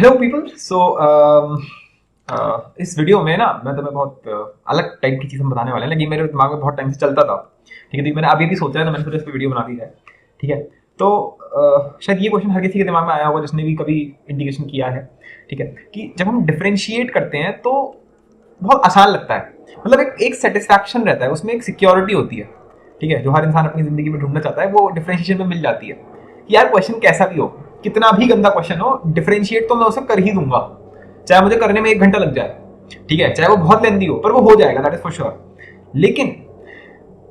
Hello people. सो इस video में ना मैं तुम्हें बहुत अलग टाइप की चीज़ हम बताने वाले हैं, लेकिन मेरे दिमाग में बहुत टाइम से चलता था। ठीक है, तो मैंने अभी भी सोचा है, तो मैंने सोचा इस पर वीडियो बना दी है। ठीक है, तो शायद ये क्वेश्चन हर किसी के दिमाग में आया होगा जिसने भी कभी इंटीग्रेशन किया है। ठीक है, कि जब हम डिफ्रेंशिएट करते हैं तो बहुत आसान लगता है, मतलब एक सेटिस्फैक्शन रहता है, उसमें एक सिक्योरिटी होती है। ठीक है, जो हर इंसान अपनी जिंदगी में ढूंढना चाहता है, वो डिफरेंशिएशन में मिल जाती है कि यार क्वेश्चन कैसा भी हो, कितना भी गंदा क्वेश्चन हो, डिफरेंशिएट तो मैं उसे कर ही दूंगा, चाहे मुझे करने में 1 घंटा लग जाए। ठीक है, चाहे वो बहुत लेंदी हो, पर वो हो जाएगा, दैट इज फॉर श्योर। लेकिन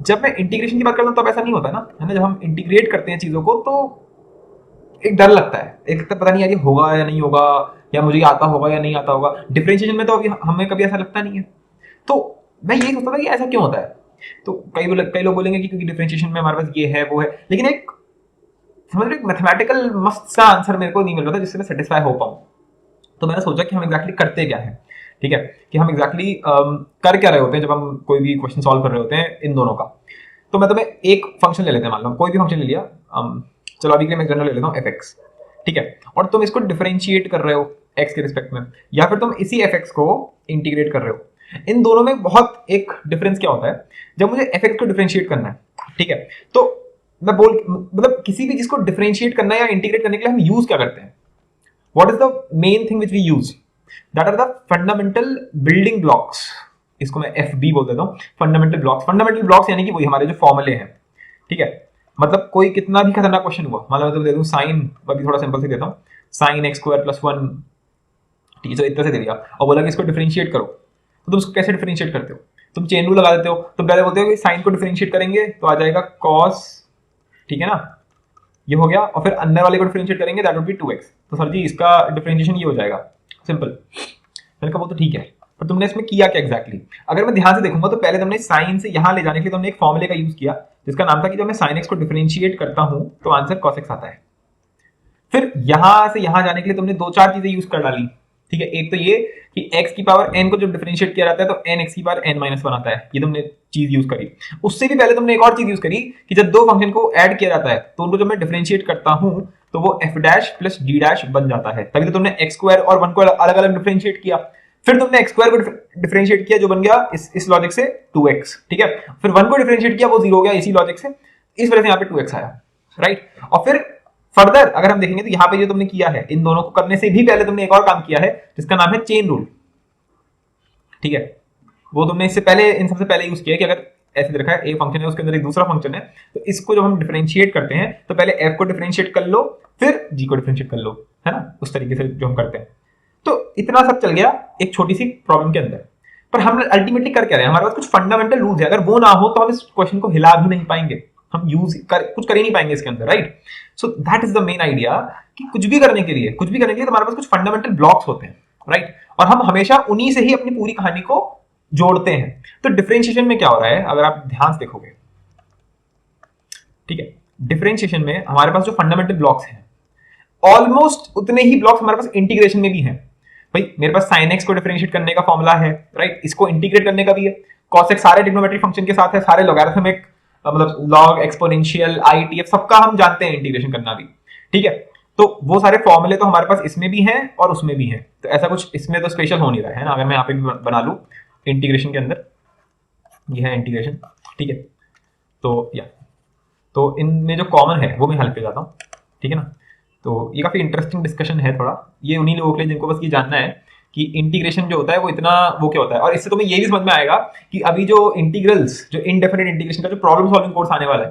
जब मैं इंटीग्रेशन की बात करता हूँ तब ऐसा नहीं होता ना, है ना। जब हम इंटीग्रेट करते हैं चीजों को तो एक डर लगता है, एक तो पता नहीं यार ये होगा या नहीं होगा, या मुझे आता होगा या नहीं आता होगा। डिफरेंशिएशन में तो अभी हमें कभी ऐसा लगता नहीं है। तो मैं यही सोचता था कि ऐसा क्यों होता है। तो कई लोग बोलेंगे कि क्योंकि डिफरेंशिएशन में हमारे पास ये है वो है, लेकिन एक समझ रहे मैथमेटिकल मस्त सा आंसर मेरे को नहीं मिल रहा था जिससे मैं सेटिस्फाई हो पाऊँ। तो मैंने सोचा कि हम एग्जैक्टली करते क्या है। ठीक है, कि हम एग्जैक्टली कर क्या रहे होते हैं जब हम कोई भी क्वेश्चन सॉल्व कर रहे होते हैं इन दोनों का। तो मैं तुम्हें एक फंक्शन ले लेते हैं, मान लो कोई भी फंक्शन ले लिया। चलो अभी के लिए मैं जनरल ले लेता हूँ एफ एक्स। ठीक है, और तुम इसको डिफरेंशिएट कर रहे हो एक्स के रिस्पेक्ट में, या फिर तुम इसी एफ एक्स को इंटीग्रेट कर रहे हो। इन दोनों में बहुत एक डिफरेंस क्या होता है, जब मुझे एफ एक्स को डिफरेंशिएट करना है। ठीक है, तो मैं मतलब किसी भी चीज को डिफरेंशिएट करना है या इंटीग्रेट करने के लिए हम यूज क्या करते हैं, what is the main thing which we use, that are the fundamental building blocks। इसको मैं FB बोल देता हूँ, फंडामेंटल ब्लॉक्स। फंडामेंटल ब्लॉक्स यानी कि वही हमारे जो फॉर्मूले हैं। ठीक है, मतलब कोई कितना भी खतरनाक क्वेश्चन हुआ, मान लो मैं तो दे दूं साइन, अभी थोड़ा सिंपल से देता हूँ, साइन एक्स स्क्वायर प्लस 1। ठीक है, तो इतना से दे दिया और बोला कि इसको डिफरेंशिएट करो, तो तुम उसको कैसे डिफरेंशिएट करते हो? तुम चेन रूल लगा देते हो। तुम पहले बोलते हो कि साइन को डिफरेंशिएट करेंगे तो आ जाएगा कॉस, ठीक है ना, ये हो गया, और फिर अंदर वाले को डिफरेंशिएट करेंगे, दैट वुड बी 2x। तो सर जी इसका डिफरेंशिएशन ये हो जाएगा, सिंपल। मैंने कहा वो तो ठीक है, पर तुमने इसमें किया क्या एग्जैक्टली? अगर मैं ध्यान से देखूंगा तो पहले तुमने साइन से यहां ले जाने के लिए तुमने एक फॉर्मूले का यूज किया जिसका नाम था कि जब मैं साइन एक्स को डिफरेंशिएट करता हूं तो आंसर कॉस एक्स आता है। फिर यहां से यहां जाने के लिए तुमने 2-4 चीजें यूज कर डाली। ठीक है, एक तो ये कि x की पावर n को जब डिफरेंशिएट किया जाता है तो n x की पावर n माइनस 1 आता है, ये तुमने चीज यूज करी। उससे भी पहले तुमने एक और चीज यूज करी कि जब दो फंक्शन को ऐड किया जाता है तो उनको जब मैं डिफरेंशिएट करता हूं तो वो f dash plus d dash बन जाता है। तभी तो तुमने x स्क्वायर और 1 को अलग अलग डिफरेंशिएट किया। फिर तुमने x स्क्वायर को डिफरेंशिएट किया जो बन गया इस लॉजिक से 2x। ठीक है, फिर 1 को डिफरेंशिएट किया, वो 0 हो गया इसी लॉजिक से, इस वजह से यहाँ पे 2x आया, राइट। और फिर फर्दर अगर हम देखेंगे तो यहाँ पे जो तुमने किया है, इन दोनों को करने से भी पहले तुमने एक और काम किया है जिसका नाम है चेन रूल। ठीक है, वो तुमने इससे पहले, इन सबसे पहले यूज किया कि अगर ऐसे रखा है, एक फंक्शन है उसके अंदर एक दूसरा फंक्शन है, तो इसको जब हम डिफरेंशिएट करते हैं तो पहले f को डिफरेंशिएट कर लो फिर g को डिफरेंशिएट कर लो, है ना, उस तरीके से जो हम करते हैं। तो इतना सब चल गया एक छोटी सी प्रॉब्लम के अंदर, पर हम अल्टीमेटली कर क्या रहे हैं, हमारे पास कुछ फंडामेंटल रूल्स है, अगर वो ना हो तो हम इस क्वेश्चन को हिला भी नहीं पाएंगे, हम कुछ कर ही नहीं पाएंगे इसके अंदर, right. So that is the main idea कि कुछ भी करने के लिए तो हमारे पास कुछ फंडामेंटल ब्लॉक्स होते हैं, राइट, और हम हमेशा उन्हीं से ही अपनी पूरी कहानी को जोड़ते हैं। तो डिफरेंशिएशन में क्या हो रहा है अगर आप ध्यान से देखोगे, ठीक है, डिफरेंशिएशन में हमारे पास जो फंडामेंटल ब्लॉक्स हैं ऑलमोस्ट उतने ही ब्लॉक्स हमारे पास इंटीग्रेशन में भी हैं। भाई मेरे पास sin x को डिफरेंशिएट करने का फॉर्मूला है, राइट, इसको इंटीग्रेट करने का भी है। cos x सारे ट्रिग्नोमेट्रिक फंक्शन के साथ है, सारे लॉगरिथमिक मतलब लॉग एक्सपोनेंशियल ITF सबका हम जानते हैं इंटीग्रेशन करना भी। ठीक है, तो वो सारे फॉर्मूले तो हमारे पास इसमें भी हैं और उसमें भी हैं, तो ऐसा कुछ इसमें तो स्पेशल हो नहीं रहा है ना। अगर मैं यहाँ पे भी बना लूँ इंटीग्रेशन के अंदर, ये है इंटीग्रेशन, ठीक है, तो या तो इनमें जो कॉमन है वो मैं हल पे जाता हूँ, ठीक है ना। तो ये काफी इंटरेस्टिंग डिस्कशन है थोड़ा, ये उन्हीं लोगों के लिए जिनको बस ये जानना है कि इंटीग्रेशन जो होता है वो इतना वो क्या होता है। और इससे तुम्हें ये भी समझ में आएगा कि अभी जो इंटीग्रल्स, जो इनडेफिनेट इंटीग्रेशन का जो प्रॉब्लम सॉल्विंग कोर्स आने वाला है,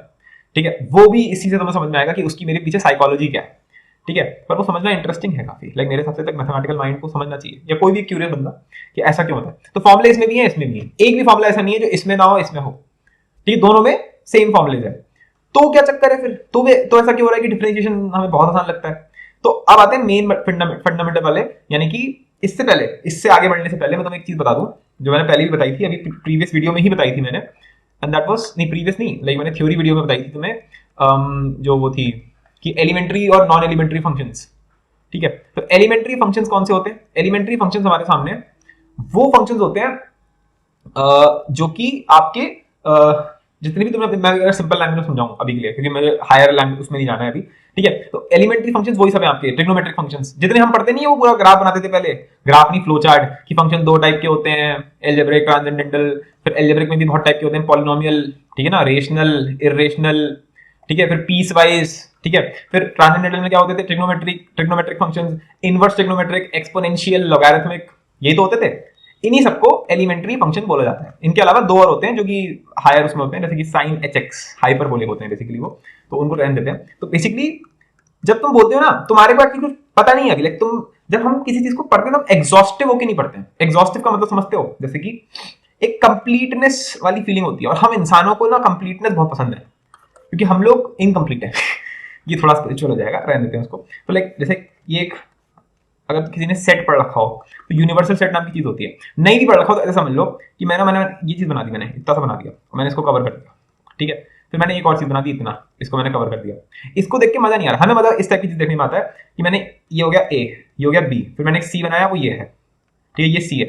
ठीक है, वो भी इसी से तुम्हें समझ में आएगा कि उसकी मेरे पीछे साइकोलॉजी क्या है। ठीक है, पर वो समझना इंटरेस्टिंग है काफी, लाइक मेरे सबसे तक मैथमेटिकल माइंड को समझना चाहिए, या कोई भी क्यूरियस बंदा कि ऐसा क्यों होता है। तो फॉर्मुले इसमें भी है इसमें भी है, एक भी फॉर्मुला ऐसा नहीं है जो इसमें ना हो इसमें हो, ठीक है, दोनों में सेम फॉर्मुलेज है। तो क्या चक्कर है फिर, तो ऐसा क्यों हो रहा है कि डिफरेंशिएशन हमें बहुत आसान लगता है। तो अब आते हैं मेन फंडामेंटल वाले, यानी कि इससे पहले, इससे आगे बढ़ने से पहले मैं तुम्हें एक चीज बता दूं जो मैंने पहले भी बताई थी, अभी प्रीवियस वीडियो में ही बताई थी मैंने, एंड दैट वाज नहीं प्रीवियस नहीं, लाइक मैंने थ्योरी वीडियो में बताई थी तुम्हें, जो वो थी कि एलिमेंट्री और नॉन एलिमेंट्री फंक्शंस। ठीक है, तो एलिमेंट्री फंक्शंस कौन से होते हैं? एलिमेंट्री फंक्शंस हमारे सामने वो फंक्शंस होते हैं जो कि आपके जितनी भी तुम्हें, मैं अगर सिंपल लैंग्वेज में समझाऊं अभी के लिए, क्योंकि मुझे हायर लैंग्वेज उसमें नहीं जाना है अभी, ठीक है। तो एलिमेंट्री फंक्शंस वही सब है आपके, ट्रिग्नोमेट्रिक फंक्शंस जितने हम पढ़ते नहीं है, वो पूरा ग्राफ बनाते थे पहले, ग्राफ नहीं फ्लो चार्ट की। फंक्शन दो टाइप के होते हैं, एल्जेब्रिक, ट्रांसेंडेंटल। फिर एल्जेब्रिक में भी बहुत टाइप के होते हैं, पॉलिनोमियल, ठीक है ना, रेशनल, इरेशनल, ठीक है, फिर पीस वाइज, ठीक है। फिर ट्रांसेंडेंटल में क्या होते थे, trigonometric, trigonometric functions, inverse trigonometric, exponential, logarithmic, यही तो होते थे। इन्हीं सबको एलिमेंट्री फंक्शन बोला जाता है। इनके अलावा दो और होते हैं जो कि हायर उसमें होते हैं, जैसे कि साइन एच एक्स, हाइपरबोलिक होते हैं बेसिकली वो, तो उनको रहने देते हैं। तो बेसिकली जब तुम बोलते हो ना, तुम्हारे को एक्चुअली कुछ पता नहीं है अभी, तुम जब हम किसी चीज को पढ़ते हैं तो एग्जॉस्टिव होके नहीं पढ़ते हैं। एग्जॉस्टिव का मतलब समझते हो, जैसे कि एक कंप्लीटनेस वाली फीलिंग होती है, और हम इंसानों को ना कंप्लीटनेस बहुत पसंद है, क्योंकि हम लोग इनकम्प्लीट है। ये थोड़ा स्पिरिचुअल हो जाएगा, रहने देते हैं उसको। तो लाइक जैसे ये एक, अगर किसी ने सेट पढ़ रखा हो तो यूनिवर्सल सेट नाम की चीज होती है। नहीं भी पढ़ रखा हो तो ऐसे समझ लो कि मैंने ये चीज बना दी, मैंने इतना सा बना दिया, मैंने इसको कवर कर दिया, ठीक है। फिर मैंने एक और चीज बना दी इतना, इसको मैंने कवर कर दिया। इसको देख के मजा नहीं आ रहा, हमें मजा इस टाइप की चीज देखने में आता है कि मैंने, ये हो गया ए, ये हो गया बी, फिर मैंने एक सी बनाया, वो ये है, ठीक है, ये सी है,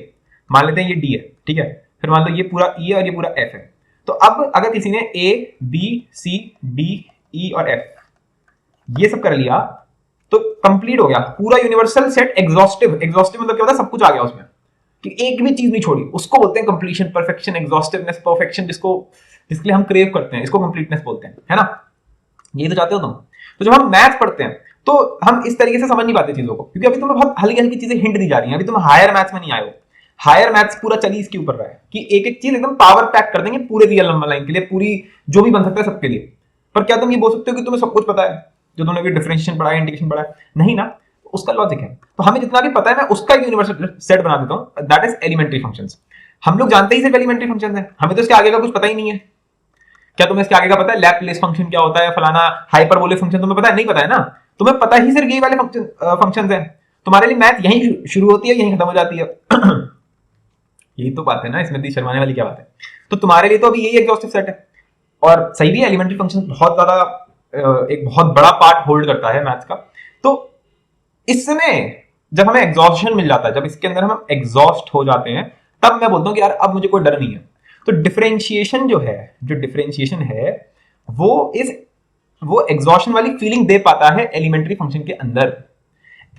मान लेते हैं ये डी है, ठीक है। फिर मान लो ये पूरा ई है और ये पूरा एफ है। तो अब अगर किसी ने A B C D E और एफ ये सब कर लिया तो कंप्लीट हो गया पूरा यूनिवर्सल सेट। एग्जॉस्टिव, एग्जॉस्टिव मतलब क्या होता है, सब कुछ आ गया उसमें, कि एक भी चीज नहीं छोड़ी, उसको बोलते हैं कंप्लीशन, परफेक्शन, एग्जॉस्टिवनेस, परफेक्शन, जिसके लिए हम क्रेव करते हैं, इसको कंप्लीटनेस बोलते हैं, है ना। ये तो चाहते हो तुम। तो जब हम मैथ पढ़ते हैं तो हम इस तरीके से समझ नहीं पाते चीजों को, क्योंकि अभी तुम्हें बहुत हल्की हल्की चीजें हिंट दी जा रही हैं, अभी तुम हायर मैथ्स में नहीं आए हो। हायर मैथ्स पूरा चली इसके ऊपर रहा है कि एक एक चीज एकदम पावर पैक कर देंगे पूरे रियल नंबर लाइन के लिए, पूरी जो भी बन सकता है सबके लिए। पर क्या तुम ये बोल सकते हो कि तुम्हें सब कुछ पता है, जो तुमने भी डिफरेंशिएशन पढ़ा है, इंटीग्रेशन पढ़ा है? नहीं ना, उसका लॉजिक है। तो हमें जितना भी पता है मैं उसका एक यूनिवर्सल सेट बना देता हूं, दैट इज एलिमेंट्री फंक्शंस। हम लोग जानते ही सिर्फ एलिमेंट्री फंक्शंस हैं, हमें तो इसके आगे का कुछ पता ही नहीं है। क्या तुम्हें इसके आगे का पता है, लैपलेस फंक्शन क्या होता है, फलाना हाइपरबोलिक फंक्शन तुम्हें पता है? नहीं पता है ना, तुम्हें पता ही सिर्फ ये वाले फंक्शंस हैं। तुम्हारे लिए मैथ यहीं शुरू होती है, यहीं खत्म हो जाती है। यही तो बात है ना, इसमें शर्माने वाली क्या बात है। तो तुम्हारे लिए तो अभी यही एग्जॉस्टिव सेट है, और सही भी है, एलिमेंट्री फंक्शन बहुत ज्यादा एक बहुत बड़ा पार्ट होल्ड करता है मैथ्स का। तो इसमें जब हमें एग्जॉस्शन मिल जाता है, जब इसके अंदर हम एग्जॉस्ट हो जाते हैं, तब मैं बोलता हूं कि यार अब मुझे कोई डर नहीं है। तो डिफरेंशिएशन जो डिफरेंशिएशन है वो एग्जॉशन वाली फीलिंग दे पाता है एलिमेंट्री फंक्शन के अंदर।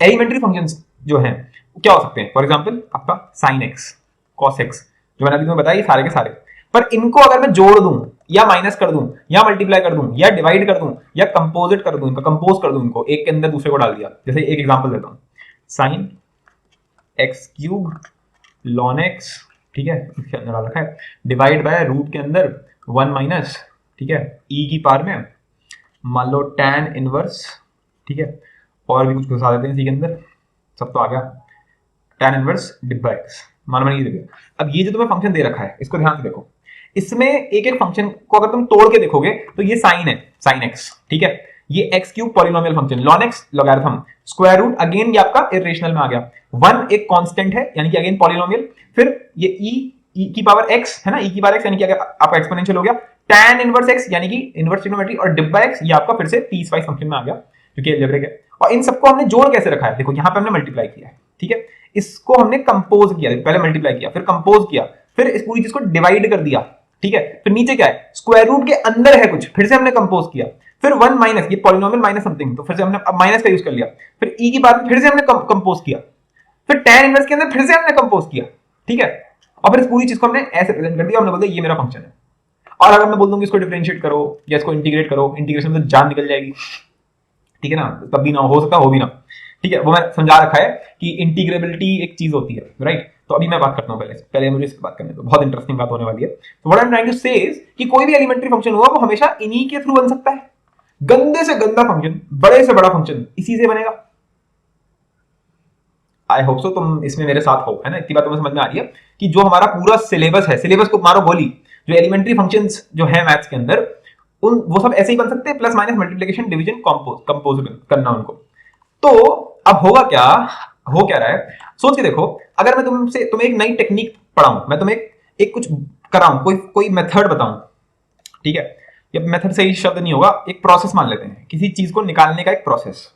एलिमेंट्री फंक्शंस जो हैं क्या हो सकते हैं, फॉर एग्जांपल आपका साइन एक्स, कॉस एक्स, जो मैंने अभी तुम्हें बताया, सारे के सारे। पर इनको अगर मैं जोड़ दूं या माइनस कर दूं या मल्टीप्लाई कर दूं या डिवाइड कर दूं या कंपोजिट कर दूं, इनका कंपोज कर दूं, इनको एक के अंदर दूसरे को डाल दिया। जैसे एक एग्जांपल देता हूं, sine x cube lawn x, ठीक है, इसके अंदर डाल रखा है, डिवाइड बाय रूट के अंदर 1 माइनस, ठीक है, ई की पावर में मान लो tan इनवर्स, ठीक है, और भी कुछ घुसा देते हैं इसी के अंदर, सब तो आ गया, tan इनवर्स डिब्बा एक्स, मान ये देखो। अब ये जो तुम्हें फंक्शन दे रखा है, इसको ध्यान से देखो, इसमें एक एक फंक्शन को अगर तुम तोड़ के देखोगे तो ये साइन है, साइन एक्स, ठीक है, ये x cube polynomial function, lon x logarithm, square root again ये आपका इरेशनल में आ गया, 1 एक कांस्टेंट है यानी कि अगेन पॉलिनोमियल, फिर ये ई की पावर x है ना, ई की पावर x यानी कि अगर आपका एक्सपोनेंशियल हो गया, tan इनवर्स x यानी कि इनवर्स ट्रिग्नोमेट्री, और डिब्बा x ये आपका फिर से पीस वाइज फंक्शन में आ गया जो कि अलजेब्रिक है। और इन सबको हमने जोड़ कैसे रखा है, देखो यहां पे हमने मल्टीप्लाई किया है, ठीक है, इसको हमने कंपोज किया, पहले मल्टीप्लाई किया, फिर कंपोज किया, फिर इस पूरी चीज को डिवाइड कर दिया, ठीक है, फिर नीचे क्या है, स्क्वायर रूट के अंदर है कुछ, फिर से हमने कंपोज किया, फिर 1 माइनस, ये पॉलिनोमियल माइनस समथिंग, तो फिर से हमने अब माइनस का यूज कर लिया, फिर ई की बात फिर से हमने कंपोज किया, फिर tan इनवर्स के अंदर फिर से हमने कंपोज किया, ठीक है, और फिर इस पूरी चीज को हमने ऐसे प्रेजेंट कर दिया, हमने बोल दिया ये मेरा फंक्शन है। और अगर मैं बोल दूं कि इसको डिफरेंशिएट करो या इसको इंटीग्रेट करो, इंटीग्रेशन में तो जान निकल जाएगी, ठीक है ना, तब भी ना हो सकता, हो भी ना, ठीक है, वो मैं समझा रखा है कि इंटीग्रेबिलिटी एक चीज होती है, राइट। तो अभी मैं बात करता हूं, पहले मुझे इस बात करने दो, बहुत इंटरेस्टिंग बात होने वाली है। तो what I am trying to say is कि कोई भी एलिमेंट्री फंक्शन हुआ वो हमेशा इन्हीं के थ्रू बन सकता है। गंदे से गंदा फंक्शन, बड़े से बड़ा फंक्शन इसी से बनेगा। आई होप सो तुम इसमें मेरे साथ हो, है ना, इतनी बात तुम्हें समझ में आ रही है कि जो हमारा पूरा सिलेबस है, सिलेबस को मारो गोली, जो एलिमेंट्री फंक्शंस जो है मैथ्स के अंदर, उन वो सब ऐसे ही बन सकते हैं, plus minus multiplication division compose करना उनको। तो अब होगा क्या, हो क्या रहा है, सोच के देखो, अगर मैं तुम्हें एक नई टेक्निक पढ़ाऊं, मैं तुम्हें एक कुछ कराऊं, कोई मेथड बताऊं, ठीक है, ये मेथड सही शब्द नहीं होगा, एक प्रोसेस मान लेते हैं, किसी चीज को निकालने का एक प्रोसेस,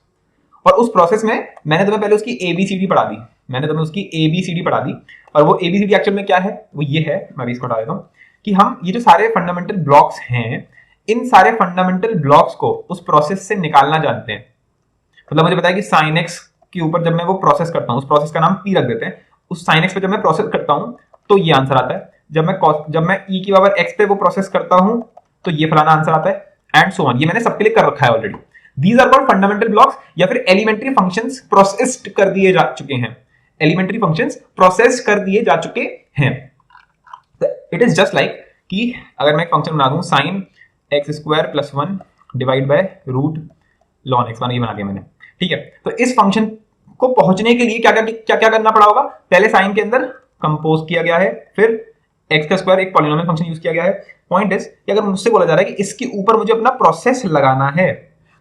और उस प्रोसेस में मैंने तुम्हें पहले उसकी एबीसीडी पढ़ा दी, और वो एबीसीडी एक्चुअल में क्या है, वो ये है, मैं भी इसको हटा देता हूं कि हम ये जो सारे फंडामेंटल ब्लॉक्स हैं, इन सारे फंडामेंटल ब्लॉक्स को उस प्रोसेस से निकालना जानते हैं। मतलब मुझे पता है कि साइन एक्स के ऊपर जब मैं वो प्रोसेस करता हूँ, उस प्रोसेस का नाम पी रख देते हैं, उस साइन एक्स पे जब मैं प्रोसेस करता हूँ तो ये आंसर आता है। जब मैं ई की पावर एक्स पे वो प्रोसेस करता हूँ तो ये फलाना आंसर आता है, एंड सो ऑन। ये मैंने सबके लिए कर रखा है already. These are called fundamental blocks, या फिर एलिमेंट्री फंक्शंस प्रोसेस्ड कर दिए जा चुके हैं। एलिमेंट्री फंक्शंस प्रोसेस कर दिए जा चुके हैं। इट इज जस्ट लाइक कि अगर मैं एक फंक्शन बना दूं sine x square plus 1 divide by root lon x, ये बना दिया मैंने, ठीक है। तो इस फंक्शन को पहुंचने के लिए क्या क्या करना पड़ा होगा? पहले साइन के अंदर कंपोज किया गया है, फिर एक्स का स्क्वायर एक पॉलिनोमियल फंक्शन यूज किया गया है। पॉइंट इज कि अगर मुझसे बोला जा रहा है कि इसके ऊपर मुझे अपना प्रोसेस लगाना है,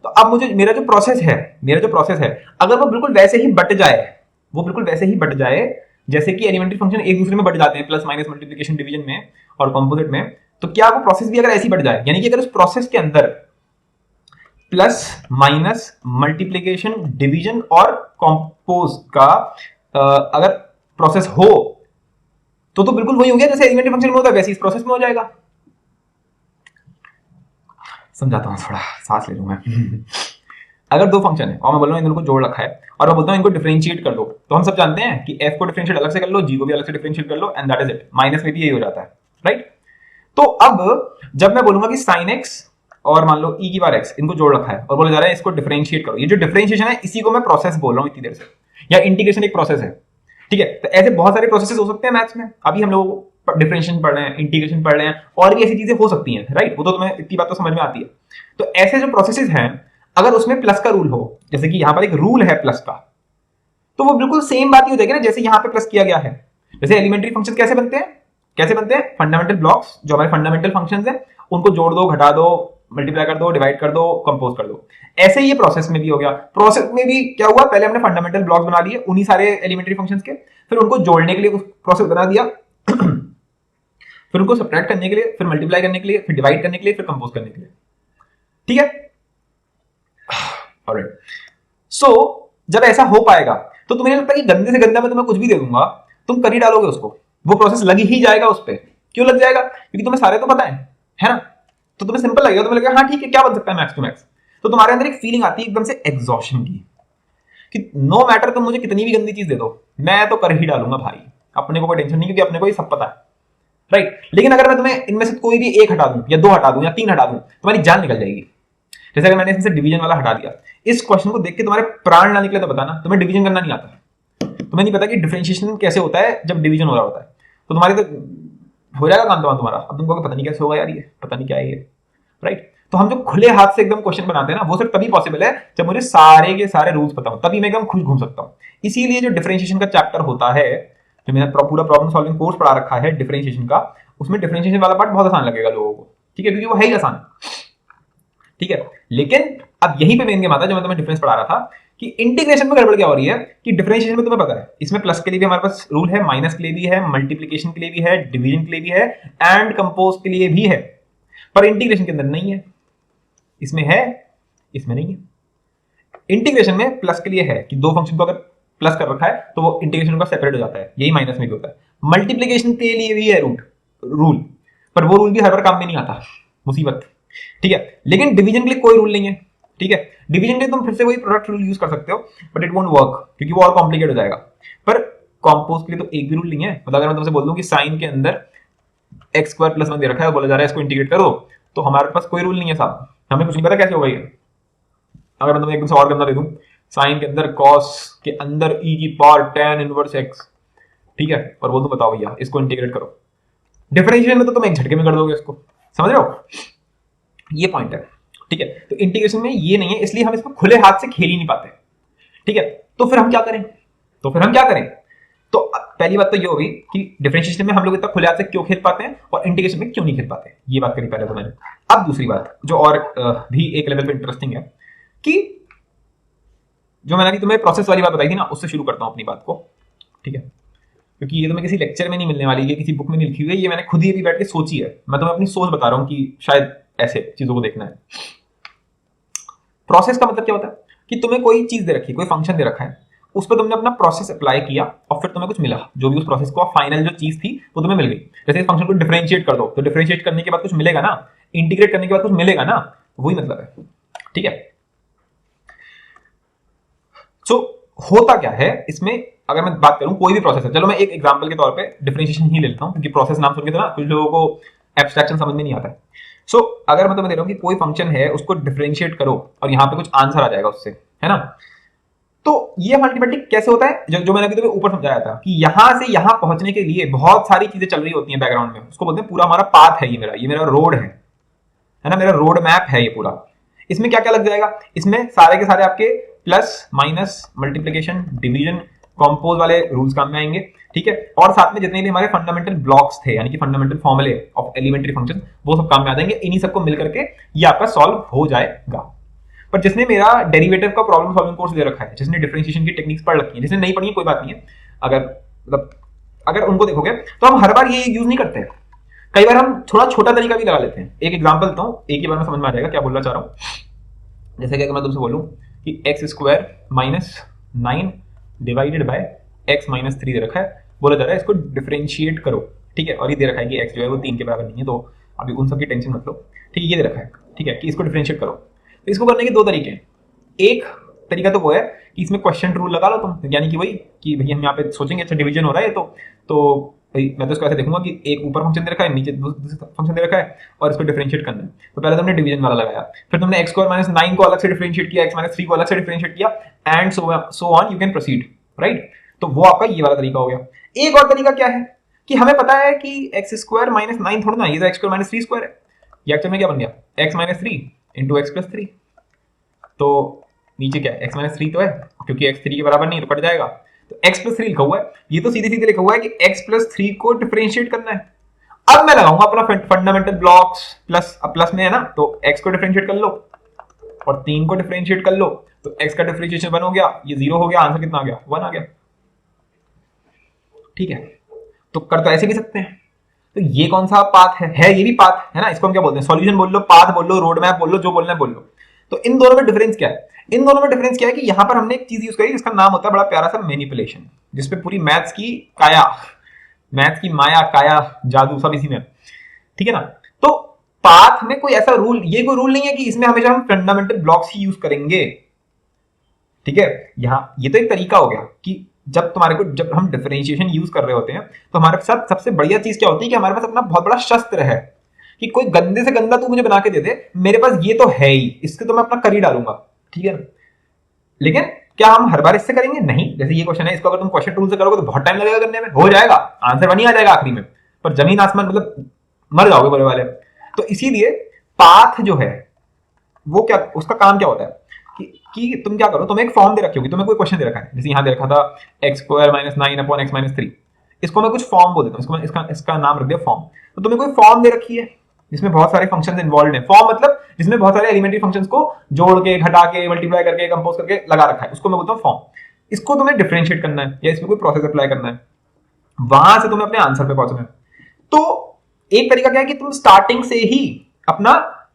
तो अब मुझे मेरा जो प्रोसेस है अगर वो बिल्कुल वैसे ही बट जाए, जैसे कि एलिमेंट्री फंक्शन एक दूसरे में बट जाते हैं, प्लस माइनस मल्टीप्लिकेशन डिवीजन में और कंपोजिट में, तो क्या वो प्रोसेस भी अगर ऐसी बट जाए, यानी कि अगर उस प्रोसेस के अंदर प्लस माइनस मल्टीप्लिकेशन डिवीजन और कंपोज का अगर प्रोसेस हो तो बिल्कुल वही हो गया जैसे एलिमेंट्री फंक्शन में होता है, वैसे इस प्रोसेस में हो जाएगा। समझाता हूं, थोड़ा सांस ले लूं मैं। अगर दो फंक्शन है और मैं बोल रहा हूं इन दोनों को जोड़ रखा है और मैं बोलता हूं इनको डिफरेंशिएट कर दो, तो हम सब जानते हैं कि f को डिफरेंशिएट अलग से कर लो, g को भी अलग से डिफरेंशिएट कर लो, and that is it. Minus में भी यही हो जाता है, राइट? तो अब जब मैं बोलूंगा कि sin x और मान लो e की बार x, इनको जोड़ रखा है और बोला जा रहा है इसको डिफरेंशिएट करो, ये जो डिफरेंशिएशन है इसी को मैं प्रोसेस बोल रहा हूं इतनी देर से, या इंटीग्रेशन एक प्रोसेस है, ठीक है। तो ऐसे बहुत सारे प्रोसेसेस हो सकते हैं मैथ्स में। अभी हम लोग डिफरेंशिएशन पढ़ रहे हैं, इंटीग्रेशन पढ़ रहे हैं, और भी ऐसी चीजें हो सकती हैं, राइट? वो तो तुम्हें इतनी बात तो समझ में आती है। तो ऐसे जो प्रोसेसेस हैं, अगर उसमें प्लस का रूल हो, जैसे कि यहां पर एक रूल है प्लस का, तो वो बिल्कुल सेम बात ही हो जाएगी ना जैसे यहां पे प्लस किया गया है। जैसे एलिमेंट्री फंक्शन कैसे बनते हैं? फंडामेंटल ब्लॉक्स जो हमारे फंडामेंटल फंक्शंस हैं, उनको जोड़ दो, घटा दो, मल्टीप्लाई कर दो, डिवाइड कर दो, कंपोज कर दो। ऐसे ही ये प्रोसेस में भी हो गया। प्रोसेस में भी क्या हुआ, पहले हमने फंडामेंटल ब्लॉक्स बना लिए उन्हीं सारे एलिमेंट्री फंक्शंस के, फिर उनको जोड़ने के लिए प्रोसेस बना दिया, फिर उनको सब्ट्रैक्ट करने के लिए, फिर मल्टीप्लाई करने के लिए, फिर डिवाइड करने के लिए, फिर कंपोज करने के लिए, ठीक है। ऑलराइट, सो जब ऐसा हो पाएगा तो तुम्हें लगता है कि गंदे से गंदा मैं तुम्हें कुछ भी दे दूंगा, तुम कर ही डालोगे उसको, वो प्रोसेस लग ही जाएगा उस पर। क्यों लग जाएगा? क्योंकि तुम्हें सारे तो पता है ना? तो तुम्हें सिंपल लगेगा, तुम्हें लगेगा हाँ ठीक है, क्या बन सकता है मैक्स टू मैक्स। तो तुम्हारे अंदर एक फीलिंग आती है एकदम से एग्जॉशन की, कि नो मैटर तुम मुझे कितनी भी गंदी चीज दे दो, मैं तो कर ही डालूंगा भाई, अपने को कोई टेंशन नहीं, क्योंकि अपने को ही सब पता है, राइट? लेकिन अगर मैं तुम्हें इनमें से कोई भी एक हटा दूं, या दो हटा दूं, या तीन हटा दूं, तुम्हारी जान निकल जाएगी। जैसे अगर मैंने इसमें से डिवीजन वाला हटा दिया, इस क्वेश्चन को देख के तुम्हारे प्राण ना निकले तो बताना, तुम्हें डिवीजन करना नहीं आता, तुम्हें नहीं पता कि डिफरेंशिएशन कैसे होता है जब डिवीजन हो रहा होता है, तो तुम्हारे तो हो जाएगा काम तुम्हारा। अब तुमको पता नहीं कैसे होगा यार, ये पता नहीं क्या है ये, राइट? तो हम जो खुले हाथ से एकदम क्वेश्चन बनाते हैं ना, वो सिर्फ तभी पॉसिबल है जब मुझे सारे के सारे रूल्स पता हो, तभी मैं एकदम खुश घूम सकता हूं। इसीलिए जो डिफरेंशिएशन का चैप्टर होता है, जो मैंने पूरा प्रॉब्लम सॉल्विंग कोर्स पढ़ा रखा है डिफरेंशिएशन का, उसमें डिफरेंशिएशन वाला पार्ट बहुत आसान लगेगा लोगों को, ठीक है, क्योंकि वो है ही आसान, ठीक है। लेकिन अब यहीं पे मेन गेम आता है, जो मैं तुम्हें डिफरेंस पढ़ा रहा था, कि इंटीग्रेशन में गड़बड़ क्या हो रही है, कि डिफरेंशिएशन में तुम्हें पता है इसमें प्लस के लिए भी हमारे पास रूल है, माइनस के लिए भी है, मल्टीप्लिकेशन के लिए भी है, डिवीजन के लिए भी है, एंड कंपोज के लिए भी है, पर इंटीग्रेशन के अंदर नहीं है। इसमें है, इसमें नहीं है। इंटीग्रेशन में प्लस के लिए है कि दो फंक्शन को अगर प्लस कर रखा है तो वो इंटीग्रेशन का सेपरेट हो जाता है, यही माइनस में भी होता है। मल्टीप्लिकेशन के लिए भी है रूल, पर वो रूल भी हर बार काम में नहीं आता, मुसीबत, ठीक है। लेकिन डिवीजन के लिए कोई रूल नहीं है, ठीक है। डिवीजन के लिए तुम फिर से वही प्रोडक्ट रूल यूज कर सकते हो, बट इट वोंट वर्क, क्योंकि वो और कॉम्प्लिकेट हो जाएगा। पर कंपोज के लिए तो एक भी रूल नहीं है। मतलब अगर मैं तुमसे बोल दूं कि साइन के अंदर एक्स स्क्वायर प्लस 1 दे रखा है, बोला जा रहा है इसको इंटीग्रेट करो, तो हमारे पास कोई रूल नहीं है साहब, हमें कुछ नहीं पता कैसे होगा ये। अगर मैं तुम्हें एकदम से और गंदा दे दूं, साइन के अंदर कॉस के अंदर e की पावर tan इनवर्स x, ठीक है, और बोल दूं बताओ भैया इसको इंटीग्रेट करो, डिफरेंशिएशन में तो तुम एक झटके में कर दोगे इसको, समझ रहे हो? ये पॉइंट है, ठीक है। तो इंटीग्रेशन में ये नहीं है, इसलिए हम इसको खुले हाथ से खेल ही नहीं पाते, ठीक है। तो फिर हम क्या करें? तो पहली बात तो ये होगी कि डिफरेंशिएशन में हम लोग इतना खुले हाथ से क्यों खेल पाते हैं और इंटीग्रेशन में क्यों नहीं खेल पाते, ये बात करी पहले तो मैंने। अब दूसरी बात जो और भी एक लेवल पे इंटरेस्टिंग है, कि जो मैंने अभी तुम्हें प्रोसेस वाली बात बताई थी ना, उससे शुरू करता हूं अपनी बात को, ठीक है, क्योंकि ये तो मैं किसी लेक्चर में नहीं मिलने वाली, ये किसी बुक में नहीं लिखी हुई है, ये मैंने खुद ही अभी बैठ के सोची है, मैं तुम्हें अपनी सोच बता रहा हूं कि शायद ऐसे चीजों को देखना है। प्रोसेस का मतलब क्या होता है कि तुम्हें कोई चीज दे रखी है, कोई फंक्शन दे रखा है, उस पर तुमने अपना प्रोसेस अप्लाई किया और फिर तुम्हें कुछ मिला, जो भी उस प्रोसेस को फाइनल जो चीज थी वो तुम्हें मिल गई। जैसे इस फंक्शन को डिफरेंशिएट कर दो तो डिफरेंशिएट करने के बाद कुछ मिलेगा ना, इंटीग्रेट करने के बाद कुछ मिलेगा ना, वही मतलब है। ठीक है, सो होता क्या है इसमें, अगर मैं बात करूं कोई भी प्रोसेस है, चलो मैं एक एग्जांपल के तौर पे डिफरेंशिएशन ही ले लेता हूं, क्योंकि प्रोसेस नाम सुन के तो ना कुछ लोगों को एब्स्ट्रैक्शन समझ में नहीं आता है। सो अगर मैं तुम्हें दे रहा हूं कि कोई फंक्शन है उसको डिफरेंशिएट करो और यहां पे कुछ आंसर आ जाएगा उससे, है ना, तो ये अल्टीमेटली कैसे होता है, जो मैंने अभी तुम्हें ऊपर समझाया था कि यहां से यहां पहुंचने के लिए बहुत सारी चीजें चल रही होती हैं बैकग्राउंड में, उसको बोलते हैं पूरा हमारा पाथ है, ये मेरा रोड है ना, मेरा रोड मैप है ये पूरा। इसमें क्या क्या लग जाएगा, इसमें सारे के सारे आपके plus minus multiplication division compose वाले रूल्स काम में आएंगे। ठीक है, और साथ में जितने भी हमारे फंडामेंटल ब्लॉक्स थे, यानी कि फंडामेंटल फॉर्मूले ऑफ एलिमेंट्री फंक्शन, वो सब काम में आ जाएंगे। इन्हीं सबको मिलकर के ये आपका सॉल्व हो जाएगा। पर जिसने मेरा डेरिवेटिव का प्रॉब्लम सॉल्विंग कोर्स ले रखा है, जिसने डिफरेंशिएशन की टेक्निक्स पढ़ रखी है, जिसने नहीं पढ़ी है कोई बात नहीं है, अगर मतलब अगर उनको देखोगे तो हम हर बार ये यूज नहीं करते, कई बार हम थोड़ा छोटा तरीका भी लगा लेते हैं। एक एग्जांपल देता हूं, एक ही बार में समझ में आ जाएगा क्या बोलना चाह रहा हूं। जैसे कि अगर मैं तुमसे बोलूं कि x square minus 9 divided by x minus 3 दे रखा है, बोला जा रहा है इसको डिफरेंशिएट करो। ठीक है, और ये दे रखा है कि एक्स जो है वो 3 के बराबर नहीं है, तो अभी उन सब की टेंशन मत लो। ठीक है, ये दे रखा है, ठीक है, कि इसको डिफरेंशिएट करो। तो इसको करने के दो तरीके हैं। एक तरीका तो वो है कि इसमें क्वेश्चन रूल लगा लो तुम, यानी कि वही कि भैया हम यहाँ पे सोचेंगे अच्छा डिवीजन हो रहा है तो भाई मैं तो इसको ऐसे देखूंगा कि एक ऊपर फंक्शन दे रखा है, नीचे दूसरा फंक्शन दे रखा है, और इसको डिफरेंशिएट करना है। तो पहले तुमने डिवीजन वाला लगाया, फिर तुमने एक्स स्क्वायर माइनस 9 को अलग से डिफरेंशिएट किया, एक्स माइनस 3 को अलग से डिफरेंशिएट किया, and so on you can proceed, right. तो वो आपका ये वाला तरीका हो गया। एक और तरीका क्या है कि हमें पता है कि एक्स स्क्वायर माइनस 9 थोड़ा ना, ये तो एक्स स्क्वायर माइनस 3 स्क्वायर है। ये एक्चुअल में क्या बन गया, x minus 3 into x plus 3। तो नीचे क्या है, एक्स माइनस 3 तो है, क्योंकि एक्स 3 के बराबर नहीं तो कट जाएगा, तो एक्स प्लस 3 लिखा हुआ है। ये तो सीधे सीधे लिखा हुआ है कि एक्स प्लस 3 को डिफरेंशिएट करना है। अब मैं लगाऊंगा अपना फंडामेंटल ब्लॉक्स, प्लस, अब प्लस में है ना, तो एक्स को डिफरेंशिएट कर लो और 3 को डिफरेंशिएट कर लो, तो एक्स का डिफरेंशिएशन 1 हो गया, ये 0 हो गया, आंसर कितना आ गया, 1 आ गया। ठीक है, तो कर तो ऐसे भी सकते हैं। तो ये कौन सा पाथ है ये भी पाथ है ना, इसको हम क्या बोलते हैं, सॉल्यूशन बोल लो, पाथ बोल लो, रोड मैप बोल लो, जो बोलना है बोल लो। तो इन दोनों में डिफरेंस क्या है, इन दोनों में डिफरेंस क्या है कि यहां पर हमने एक चीज यूज करी जिसका नाम होता है बड़ा प्यारा सा मैनिपुलेशन, जिसपे पूरी मैथ्स की काया, मैथ्स की माया काया जादू सब इसी में, ठीक है ना। तो पाथ में कोई ऐसा रूल, ये कोई रूल नहीं है कि इसमें हमेशा हम फंडामेंटल ब्लॉक्स ही यूज करेंगे। ठीक है, यहां ये तो एक तरीका हो गया कि जब तुम्हारे को, जब हम डिफरेंशिएशन यूज कर रहे होते हैं तो हमारे साथ सबसे बढ़िया चीज क्या होती है कि हमारे पास अपना बहुत बड़ा शस्त्र है कि कोई गंदे से गंदा तू मुझे बना के दे दे, मेरे पास ये तो है ही, इसके तो मैं अपना कर ही डालूंगा। ठीक है ना, लेकिन क्या हम हर बार इससे करेंगे, नहीं। जैसे ये क्वेश्चन है, इसको अगर तुम क्वेश्चन रूल से करोगे तो बहुत टाइम लगेगा करने में, हो जाएगा आंसर बनी आ जाएगा आखिरी में, पर जमीन आसमान मतलब मर जाओगे बड़े वाले। तो इसीलिए पाथ जो है वो क्या, उसका काम क्या होता है कि तुम क्या करो, तुम्हें एक फॉर्म दे रखी होगी, तुम्हें कोई क्वेश्चन दे रखा है, जैसे यहां दे रखा था x square minus 9 upon x minus 3, इसको मैं कुछ फॉर्म बोल देता हूं, इसका नाम रख दिया फॉर्म। तो तुम्हें कोई फॉर्म दे रखी है जिसमें बहुत सारे फंक्शंस इन्वॉल्व हैं, फॉर्म मतलब जिसमें बहुत सारे एलिमेंट्री फंक्शंस को जोड़ के, घटा के, मल्टीप्लाई करके, कंपोज करके लगा रखा है, उसको मैं बोलता हूं फॉर्म। इसको तुम्हें डिफरेंशिएट करना है या इसमें कोई प्रोसेस अप्लाई करना है, वहां से तुम्हें अपने आंसर पे पहुंचना है। तो एक तरीका क्या है कि तुम स्टार्टिंग से ही अपना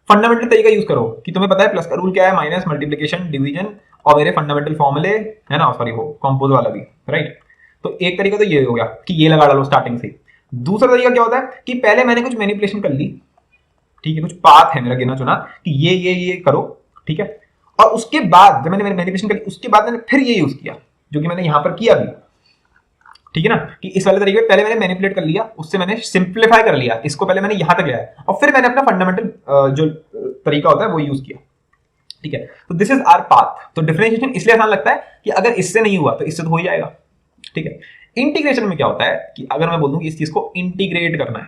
फंडामेंटल तरीका यूज करो कि तुम्हें पता है प्लस का रूल क्या है, माइनस, मल्टीप्लिकेशन, डिवीजन और मेरे फंडामेंटल फॉर्मूले है ना, सॉरी वो कंपोज वाला भी, राइट। तो एक तरीका तो ये हो गया कि ये लगा डालो स्टार्टिंग से। दूसरा तरीका क्या होता है कि पहले मैंने कुछ मैनिपुलेशन कर ली, ठीक है, कुछ पाथ है मेरा गिना चुना कि ये करो, ठीक है, और उसके बाद जब मैंने मैनिपुलेशन कर ली, उसके बाद मैंने फिर ये यूज किया जो कि मैंने यहां पर किया भी, ठीक है ना, कि इस वाले तरीके पहले मैंने मैनिपुलेट कर लिया, उससे मैंने सिंप्लीफाई कर लिया, इसको पहले मैंने यहां तक ले आया और फिर मैंने अपना फंडामेंटल जो तरीका होता है वो यूज किया। ठीक है, तो दिस इज आवर पाथ। तो डिफरेंशिएशन इसलिए आसान लगता है कि अगर इससे नहीं हुआ तो इससे तो हो ही जाएगा। ठीक है, इंटीग्रेशन में क्या होता है कि अगर मैं बोल दूं कि इस चीज को इंटीग्रेट करना है,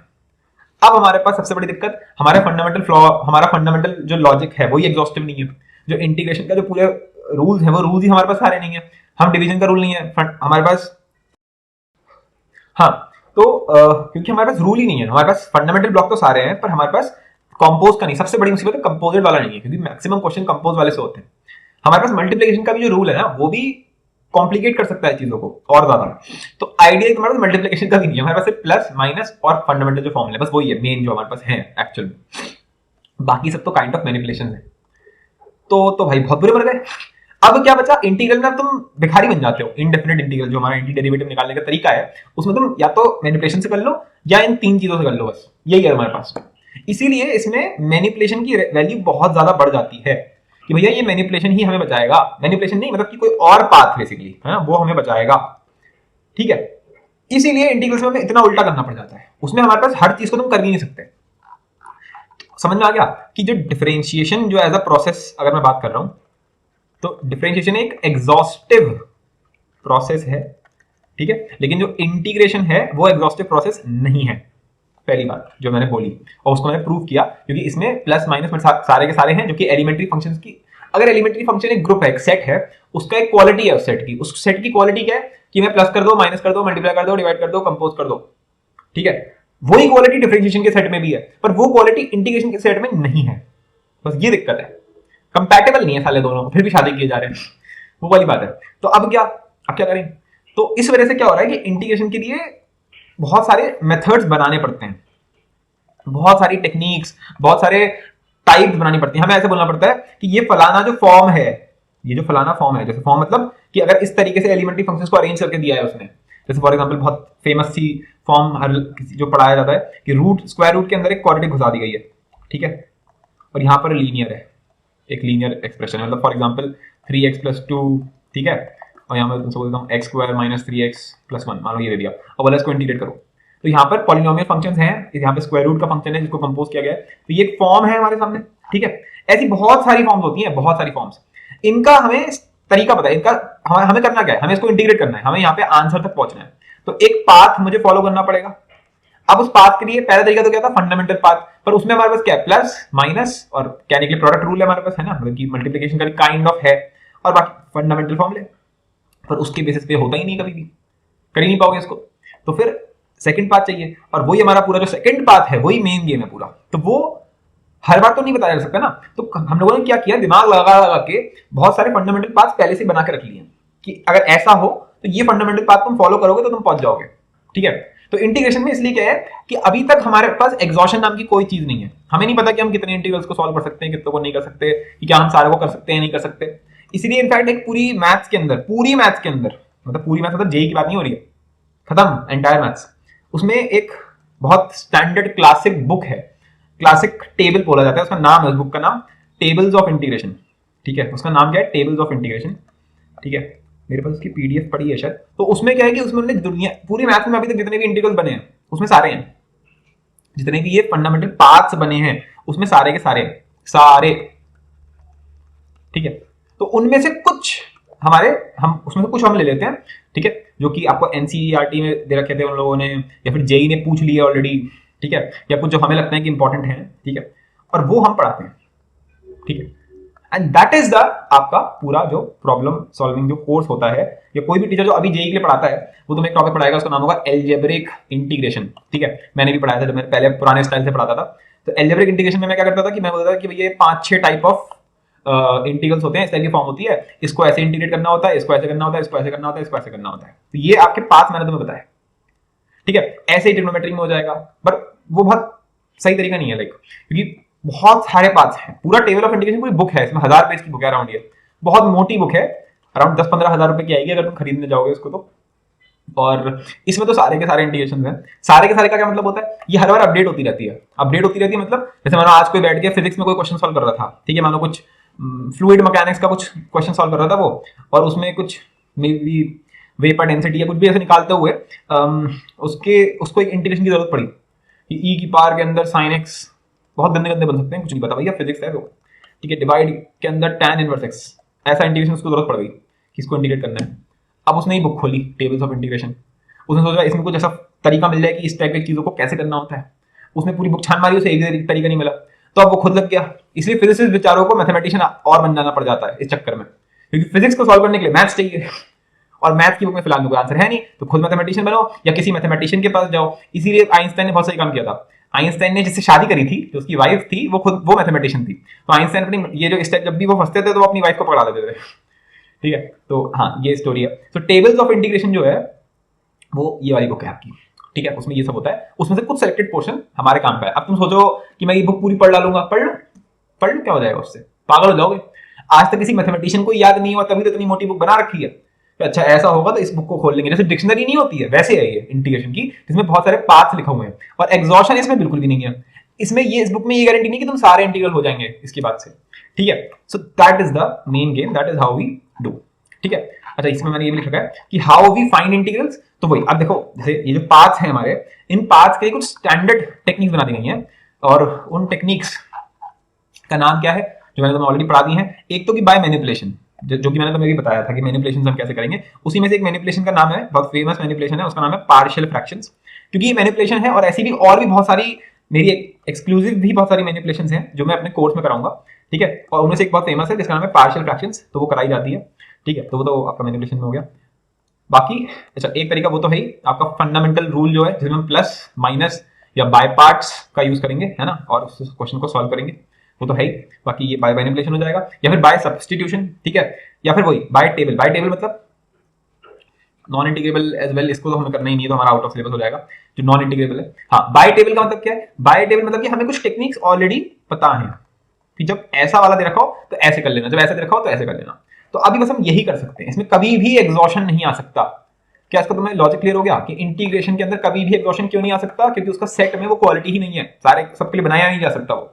अब हमारे पास सबसे बड़ी दिक्कत, हमारा फंडामेंटल फ्लॉ, हमारा फंडामेंटल जो लॉजिक है वही एग्जॉस्टिव नहीं है। जो इंटीग्रेशन का जो पूरे रूल्स है वो रूल्स ही हमारे पास सारे नहीं है। हम डिवीजन का रूल नहीं है हमारे पास, हाँ, तो क्योंकि हमारे पास रूल ही नहीं है, हमारे पास फंडामेंटल ब्लॉक तो सारे हैं पर हमारे पास कंपोज का नहीं। सबसे बड़ी मुसीबत है कंपोजिट वाला नहीं है, क्योंकि मैक्सिमम क्वेश्चन कंपोज वाले से होते हैं। हमारे पास मल्टीप्लिकेशन का भी जो रूल है ना वो भी कॉम्प्लिकेट कर सकता है चीजों को और ज्यादा। तो आइडिया हमारे पास मल्टीप्लिकेशन का भी नहीं है, हमारे पास सिर्फ प्लस, माइनस और फंडामेंटल जो फॉर्मूला है बस वही है मेन जो हमारे पास है एक्चुअल में। बाकी सब तो काइंड ऑफ मैनिपुलेशन है। तो भाई बहुत बुरे मर गए। अब क्या बचा, इंटीग्रल में अब तुम भिखारी बन जाते हो। इंडेफिनिट इंटीग्रल जो हमारा एंटी डेरिवेटिव निकालने का तरीका है, उसमें तुम या तो मैनिपुलेशन से कर लो या इन तीन चीजों से कर लो, बस यही है हमारे पास। इसीलिए इसमें मैनिपुलेशन की वैल्यू बहुत ज्यादा बढ़ जाती है कि भैया ये मैनिपुलेशन ही हमें बचाएगा, मैनिपुलेशन नहीं मतलब कि कोई और पाथ बेसिकली है वो हमें बचाएगा, ठीक है। इसीलिए इंटीग्रल्स में हमें इतना उल्टा करना पड़ जाता है, उसमें हमारे पास हर चीज को तुम कर ही नहीं सकते। समझ में आ गया कि जो डिफरेंशिएशन जो एज अ प्रोसेस अगर मैं बात कर रहा हूं, तो डिफरेंशिएशन एक एग्जॉस्टिव प्रोसेस है, ठीक है, लेकिन जो इंटीग्रेशन है वो एग्जॉस्टिव प्रोसेस नहीं है। पहली बात जो मैंने बोली और उसको मैंने प्रूव किया, क्योंकि इसमें प्लस माइनस सारे के सारे हैं जो कि एलिमेंट्री फंक्शंस की, अगर एलिमेंट्री फंक्शन एक ग्रुप है, एक सेट है, उसका एक क्वालिटी है उस सेट की, उस सेट की क्वालिटी क्या है कि मैं प्लस कर दो, माइनस कर दो, मल्टीप्लाई कर दो, डिवाइड कर दो, कंपोज कर दो, ठीक है। वही क्वालिटी डिफरेंशिएशन के सेट में भी है, पर वो क्वालिटी इंटीग्रेशन के सेट में नहीं है, बस ये दिक्कत है। कंपैटिबल नहीं है साले दोनों, फिर भी शादी किए जा रहे हैं, वो वाली बात है। तो अब क्या करें, तो इस वजह से क्या हो रहा है कि इंटीग्रेशन के लिए बहुत सारे मेथड्स बनाने पड़ते हैं, बहुत सारी टेक्निक्स, बहुत सारे टाइप्स बनानी पड़ती हैं। हमें ऐसे बोलना पड़ता है कि ये फलाना जो फॉर्म है, ये जो फलाना फॉर्म है, जैसे फॉर्म मतलब कि अगर इस तरीके से एलिमेंट्री फंक्शंस को अरेंज करके दिया है उसने, जैसे फॉर एग्जांपल बहुत फेमस सी फॉर्म हर जो पढ़ाया जाता है कि रूट स्क्वायर रूट के अंदर एक क्वाड्रेटिक घुसा दी गई है, ठीक है, और यहाँ पर लीनियर है, एक लीनियर एक्सप्रेशन है, मतलब फॉर एग्जांपल 3x+2, ठीक है, और यहाँ पर तुमसे बोलता हूँ x² - 3x+1, मान लो ये दे दिया, और बोला इसको इंटीग्रेट करो, तो यहाँ पर पॉलिनोमियल फंक्शंस हैं, यहाँ पे स्क्वायर रूट का फंक्शन है जिसको कंपोज किया गया है, तो ये एक फॉर्म है हमारे सामने, ठीक है। ऐसी बहुत सारी फॉर्म्स होती हैं, बहुत सारी फॉर्म्स, इनका हमें तरीका पता है, इनका हमें करना क्या है, हमें इसको इंटीग्रेट करना है, हमें यहाँ पे आंसर तक पहुंचना है, तो एक पाथ मुझे फॉलो करना पड़ेगा। अब उस पाथ के लिए पहला तरीका तो क्या था, फंडामेंटल पाथ, पर उसमें हमारे पास क्या है, प्लस माइनस और क्या निकले, प्रोडक्ट रूल है हमारे पास, है ना, मतलब कि मल्टीप्लिकेशन का काइंड ऑफ है, और बाकी फंडामेंटल फॉर्मूले, पर उसके बेसिस पे होता ही नहीं, कभी भी कर ही नहीं पाओगे इसको, तो फिर सेकंड पाथ चाहिए, और वही हमारा पूरा जो सेकंड पाथ है वही मेन गेम है पूरा, तो वो हर बार तो नहीं बताया जा सकता ना, तो हम लोगों ने क्या किया, दिमाग लगा लगा के बहुत सारे फंडामेंटल पाथ पहले से बना के रख लिए कि अगर ऐसा हो तो ये फंडामेंटल पाथ तुम फॉलो करोगे तो तुम पहुंच जाओगे, ठीक है। तो इंटीग्रेशन में इसलिए क्या है कि अभी तक हमारे पास एग्जॉशन नाम की कोई चीज नहीं है, हमें नहीं पता कि हम कितने इंटीग्रल्स को सॉल्व कर सकते हैं, कितनों को नहीं कर सकते, कि क्या हम सारे को कर सकते हैं नहीं कर सकते। इसीलिए इनफैक्ट एक पूरी मैथ्स के अंदर मतलब पूरी मैथ्स मतलब जेई की बात नहीं हो रही है, खत्म एंटायर मैथ्स, उसमें एक बहुत स्टैंडर्ड क्लासिक बुक है, क्लासिक टेबल बोला जाता है, उसका नाम है, उस बुक का नाम टेबल्स ऑफ इंटीग्रेशन, ठीक है, उसका नाम क्या है, टेबल्स ऑफ इंटीग्रेशन, ठीक है, मेरे पास उसकी पीडीएफ पड़ी है शायद। तो उसमें क्या है कि उसमें उन्होंने दुनिया पूरी मैथ में अभी तक जितने भी इंटीग्रल्स बने हैं उसमें सारे हैं, जितने भी ये फंडामेंटल पाथ्स बने हैं उसमें सारे के सारे, ठीक है। तो उनमें से कुछ हम उसमें से कुछ हम ले लेते हैं, ठीक है, जो कि आपको एनसीईआरटी में दे रखे थे उन लोगों ने, या फिर जेई ने पूछ लिया ऑलरेडी, ठीक है, या कुछ जो हमें लगता है कि इंपॉर्टेंट है, ठीक है, और वो हम पढ़ाते हैं, ठीक है। एंड दैट इज द आपका पूरा जो प्रॉब्लम सॉल्विंग जो कोर्स होता है, या कोई भी टीचर जो अभी जेई के लिए पढ़ाता है वो तुम्हें एक टॉपिक पढ़ाएगा, उसका नाम होगा एल्जेब्रिक इंटीग्रेशन, ठीक है, मैंने भी पढ़ाया था जब मैं पहले पुराने स्टाइल से पढ़ाता था। तो एल्जेब्रिक इंटीग्रेशन में मैं क्या करता था कि मैं बोलता था कि भैया 5-6 टाइप ऑफ इंटीग्रल्स होते हैं, इस टाइप की फॉर्म होती है, इसको ऐसे इंटीग्रेट करना होता है, इसको ऐसे करना होता है, इसको ऐसे करना होता है, इसको ऐसे करना होता है, तो ये आपके पास मैंने तुम्हें बताया, ठीक है। ऐसे ही ट्रिग्नोमेट्री में हो जाएगा, बट वो बहुत सही तरीका नहीं है, लाइक क्योंकि बहुत सारे पार्ट्स हैं, पूरा टेबल ऑफ इंटीग्रेशन पूरी बुक है, इसमें 1000 पेज की बुक है अराउंड, ये बहुत मोटी बुक है, अराउंड 10-15 हज़ार रुपए की आएगी अगर तुम खरीदने जाओगे इसको तो। और इसमें तो सारे के सारे इंटीग्रेशन हैं, सारे के सारे का क्या मतलब होता है, ये हर बार अपडेट होती रहती है, मतलब जैसे मानो आज कोई बैठ के फिजिक्स में कोई क्वेश्चन सॉल्व कर रहा था, ठीक है, मानो कुछ फ्लूइड मैकेनिक्स का कुछ क्वेश्चन सॉल्व कर रहा था वो, और उसमें कुछ मे बी वेपर डेंसिटी या कुछ भी ऐसे निकालते हुए उसको एक इंटीग्रेशन की जरूरत पड़ी कि ई की पावर के अंदर साइन एक्स, बहुत गंदे गंदे बन सकते हैं, कुछ नहीं पता भैया फिजिक्स है वो, ठीक है, डिवाइड के अंदर tan इनवर्स x, ऐसा इंटीग्रेशन उसको जरूरत पड़ गई कि इसको इंटीग्रेट करना है। अब उसने ही बुक खोली टेबल्स ऑफ इंटीग्रेशन, उसने सोचा इसमें कुछ ऐसा तरीका मिल जाए कि इस टाइप की चीजों को कैसे करना होता है, उसने पूरी बुक छान मारी, उसे एक तरीका नहीं मिला, तो अब वो खुद लग गया। इसलिए फिजिसिस्ट बेचारों को मैथमेटिशियन और बन जाना पड़ जाता है इस चक्कर में, क्योंकि फिजिक्स को सॉल्व करने के लिए मैथ्स चाहिए, और मैथ की बुक में फिलहाल कोई आंसर है नहीं, तो खुद मैथमेटिशियन बनो या किसी मैथमेटिशियन के पास जाओ। इसीलिए आइंस्टाइन ने बहुत सही काम किया था, आइंस्टाइन ने जिससे शादी करी थी, जो उसकी वाइफ थी, वो मैथमेटिशियन थी, तो आइंस्टाइन अपनी ये जो इस टाइप जब भी वो फंसते थे तो वो अपनी वाइफ को पकड़ा देते थे, ठीक है। तो हाँ, ये स्टोरी है। तो टेबल्स ऑफ इंटीग्रेशन जो है वो ये वाली बुक है आपकी, ठीक है, उसमें ये सब होता है, उसमें से कुछ सेलेक्टेड पोर्शन हमारे काम का है। अब तुम सोचो कि मैं ये बुक पूरी पढ़ डालूंगा, पढ़ लो क्या हो जाएगा उससे, पागल हो जाओगे। आज तक किसी मैथमेटिशियन को याद नहीं हुआ, तभी तो इतनी मोटी बुक बना रखी है। तो अच्छा ऐसा होगा तो इस बुक को खोल लेंगे, जैसे डिक्शनरी नहीं होती है वैसे है ये इंटीग्रेशन की, जिसमें बहुत सारे पाथ्स लिखे हुए हैं, और एग्जॉशन इसमें बिल्कुल भी नहीं है। इसमें ये इस बुक में ये गारंटी नहीं कि तुम सारे इंटीग्रल हो जाएंगे इसके बाद से, ठीक है। So that is the main game, that is how we do, ठीक है। अच्छा इसमें मैंने ये भी लिखा है कि हाउ वी फाइंड इंटीग्रल्स। तो वही अब देखो, जैसे ये जो पाथ्स हैं हमारे, इन पाथ्स के कुछ स्टैंडर्ड टेक्निक्स बना दी गई हैं, और उन टेक्निक्स का नाम क्या है जो मैंने तुम्हें ऑलरेडी पढ़ा दी है। एक तो कि बाय मैनिपुलेशन, जो कि मैंने तुम्हें भी बताया था कि मैनिपुलेशन हम कैसे करेंगे। उसी में से एक मैनिपुलेशन का नाम है, बहुत फेमस मैनिपुलेशन है, उसका नाम है पार्शियल फ्रैक्शंस। क्योंकि ये मैनिपुलेशन है, और ऐसी भी और भी बहुत सारी मेरी एक्सक्लूसिव भी बहुत सारी मैनिपुलेशन हैं जो मैं अपने कोर्स में कराऊंगा, ठीक है। और उनमें से एक बहुत फेमस है जिसका नाम है पार्शियल फ्रैक्शंस, तो वो कराई जाती है, ठीक है। तो वो तो आपका मैनिपुलेशन में हो गया। बाकी अच्छा एक तरीका वो तो है ही, आपका फंडामेंटल रूल जो है जिसमें हम प्लस माइनस या बाय पार्ट्स का यूज करेंगे, है ना, और उस क्वेश्चन को सॉल्व करेंगे, वो तो है ही। बाकी ये बाय मैनिपुलेशन हो जाएगा, या फिर बाय सब्स्टिट्यूशन, ठीक है, या फिर वही बाय टेबल। बाय टेबल मतलब नॉन इंटीग्रेबल एज वेल, इसको तो हमें करना ही नहीं है, तो हमारा आउट ऑफ सिलेबस हो जाएगा जो नॉन इंटीग्रेबल है। हाँ, बाय टेबल का मतलब क्या है? बाय टेबल मतलब कि हमें कुछ टेक्निक्स ऑलरेडी पता है कि जब ऐसा वाला दे रखा हो तो ऐसे कर लेना, जब ऐसा दे रखा हो तो ऐसे कर लेना। तो अभी बस हम यही कर सकते हैं, इसमें कभी भी एग्जॉशन नहीं आ सकता। क्या इसका तुम्हें लॉजिक क्लियर हो गया कि इंटीग्रेशन के अंदर कभी भी एग्जॉशन क्यों नहीं आ सकता? क्योंकि उसका सेट में वो क्वालिटी ही नहीं है, सारे सबके लिए बनाया नहीं जा सकता वो।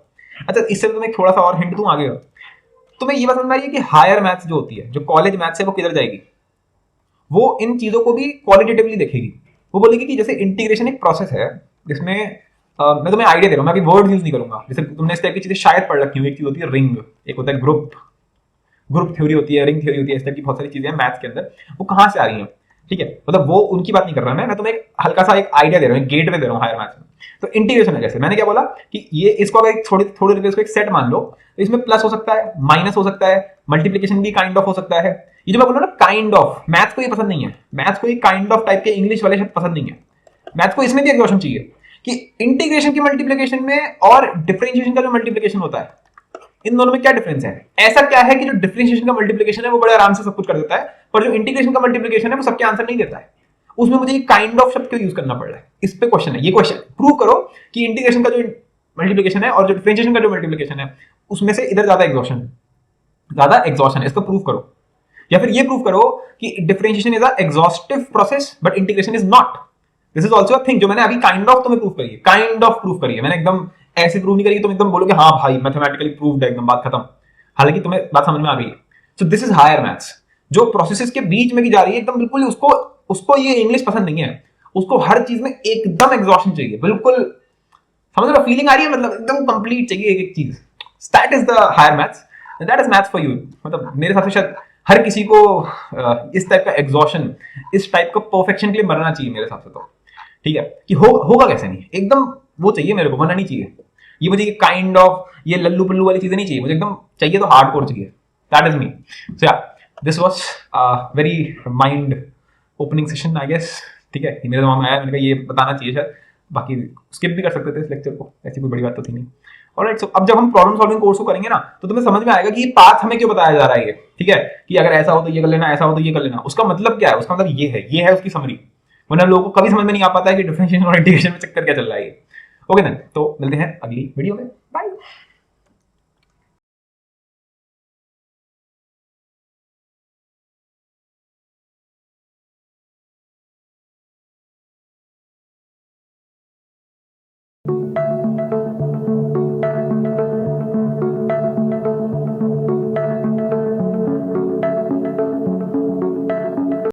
अच्छा इससे तुम्हें थोड़ा सा और हिंट दूं आगे, तुम्हें ये बात समझ में आ रही है कि हायर मैथ्स जो होती है, जो कॉलेज मैथ्स है, वो किधर जाएगी? वो इन चीजों को भी क्वालिटेटिवली देखेगी। वो बोलेगी कि जैसे इंटीग्रेशन एक प्रोसेस है जिसमें मैं तुम्हें आइडिया दे रहा हूं, मैं अभी वर्ड यूज नहीं करूंगा। जैसे तुमने इस टाइप की चीजें शायद पढ़ रखी हो, एक चीज होती है रिंग, एक होता है ग्रुप थ्योरी होती है, रिंग थ्योरी होती है, इस टाइप की बहुत सारी चीजें हैं मैथ्स के अंदर। वो कहां से आ रही हैं, ठीक है, मतलब वो उनकी बात नहीं कर रहा मैं तुम्हें एक हल्का सा एक आइडिया दे रहा हूँ, गेट वे दे रहा हूँ हायर मैथ्स में। तो इंटीग्रेशन है, जैसे मैंने क्या बोला कि ये इसको अगर थोड़ी थोड़ी इसको एक सेट मान लो, तो इसमें प्लस हो सकता है, माइनस हो सकता है, मल्टीप्लीकेशन भी काइंड ऑफ हो सकता है। ये जो मैं बोला ना काइंड ऑफ, मैथ्स को ये पसंद नहीं है, मैथ्स को ये काइंड ऑफ टाइप के इंग्लिश वाले शब्द पसंद नहीं है। मैथ्स को इसमें भी एग्जॉशन चाहिए कि इंटीग्रेशन की मल्टीप्लीकेशन में और डिफरेंशिएशन का जो मल्टीप्लीकेशन होता है, इन दोनों में क्या डिफरेंस है? ऐसा क्या है कि जो डिफरेंशिएशन का मल्टीप्लीकेशन है वो बड़े आराम से सब कुछ कर देता है, पर जो इंटीग्रेशन का मल्टीप्लीकेशन है वो सबके आंसर नहीं देता है। उसमें मुझे ये काइंड ऑफ शब्द क्यों यूज करना पड़ रहा है? इस पे क्वेश्चन है, ये क्वेश्चन प्रूव करो कि इंटीग्रेशन का जो मल्टीप्लीकेशन है और जो डिफरेंशिएशन का जो मल्टीप्लीकेशन है उसमें से इधर ज्यादा एग्जॉशन है, इसको प्रूव करो। या फिर ये प्रूव करो कि differentiation is a exhaustive process but integration is not. This is also a thing जो मैंने अभी काइंड ऑफ तुम्हें प्रूव करी है, काइंड ऑफ प्रूव करी है मैंने, एकदम ऐसे प्रूव नहीं करी तुम एकदम बोलोगे हाँ भाई मैथमेटिकली प्रूव्ड है, एकदम बात खत्म, हालांकि तुम्हें बात समझ में आ गई है। So this is higher maths, जो प्रोसेसेस के बीच में भी जा रही है एकदम बिल्कुल, उसको ये इंग्लिश पसंद नहीं है, उसको हर चीज में एकदम एग्जॉशन चाहिए, बिल्कुल समझ लो, फीलिंग आ रही है, मतलब एकदम कंप्लीट चाहिए एक एक चीज। That is the higher maths, that is maths for you. मतलब मेरे हिसाब से शायद हर किसी को इस टाइप का एग्जॉशन, इस टाइप का परफेक्शन के लिए मरना चाहिए मेरे हिसाब से, तो ठीक है कि होगा कैसे नहीं, एकदम वो चाहिए मेरे को, मरना नहीं चाहिए। ये मुझे काइंड ऑफ ये लल्लू पल्लू वाली चीजें नहीं चाहिए, मुझे एकदम चाहिए तो हार्डकोर चाहिए। That is me. सो या this was very mind opening session I guess, ठीक है, मेरे दिमाग में आया, मैंने कहा ये बताना चाहिए शायद, बाकी स्किप भी कर सकते थे इस लेक्चर को, ऐसी कोई बड़ी बात तो थी नहीं। ऑलराइट, सो अब जब हम प्रॉब्लम सॉल्विंग कोर्स को करेंगे ना तो तुम्हें समझ में आएगा कि ये पाथ हमें क्यों बताया जा रहा है, ये ठीक है, कि अगर ऐसा हो तो ये कर लेना, ऐसा हो तो ये कर लेना। उसका मतलब क्या है? उसका मतलब ये है उसकी समरी, वरना लोगों को कभी समझ में नहीं आ पाता है कि डिफरेंशिएशन और इंटीग्रेशन में चक्कर क्या चल रहा है। ओके देन, तो मिलते हैं अगली वीडियो में, बाय।